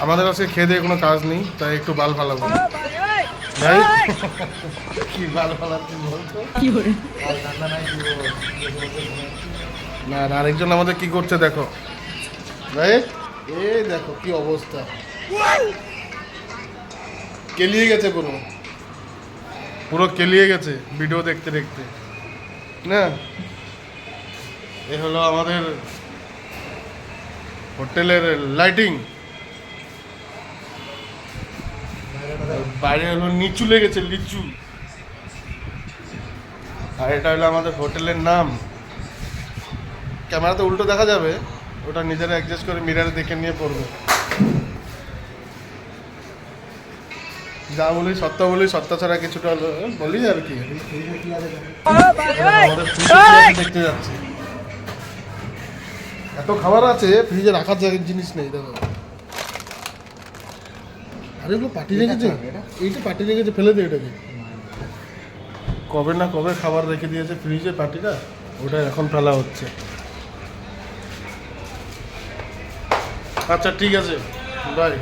আমাদের আজকে খেয়ে দিয়ে কোনো কাজ নেই, তাই একটু বাল ফালাবো। ভাই কি বাল ফালাচ্ছি বলতো? না আর আরেকজন আমাদের কি করছে দেখো ভাই, এই দেখো কি অবস্থা, কেলিয়ে গেছে পুরো কেলিয়ে গেছে ভিডিও দেখতে দেখতে না। এ হলো আমাদের হোটেলের লাইটিং, বাইরে হলো নিচু লেগেছে লিচু, আর এটা হলো আমাদের হোটেলের নাম। ক্যামেরাতে উল্টো দেখা যাবে, ওটা নিজেরা অ্যাডজাস্ট করে মিরারে দেখে নিয়ে পড়বে। যা বলি সত্য ছাড়া কিছুটা বলি আর কি। আমাদের ফ্রিজে দেখতে যাচ্ছি, এত খাবার আছে ফ্রিজে রাখার জায়গার জিনিস নেই দেখো। আরে এগুলো পার্টি রেখেছে, এইটা পার্টি রেখেছে, ফেলে দে এটাকে। কবে না কবে খাবার রেখে দিয়েছে ফ্রিজে পার্টিটা, ওটা এখন ফেলা হচ্ছে। আচ্ছা ঠিক আছে, বাই।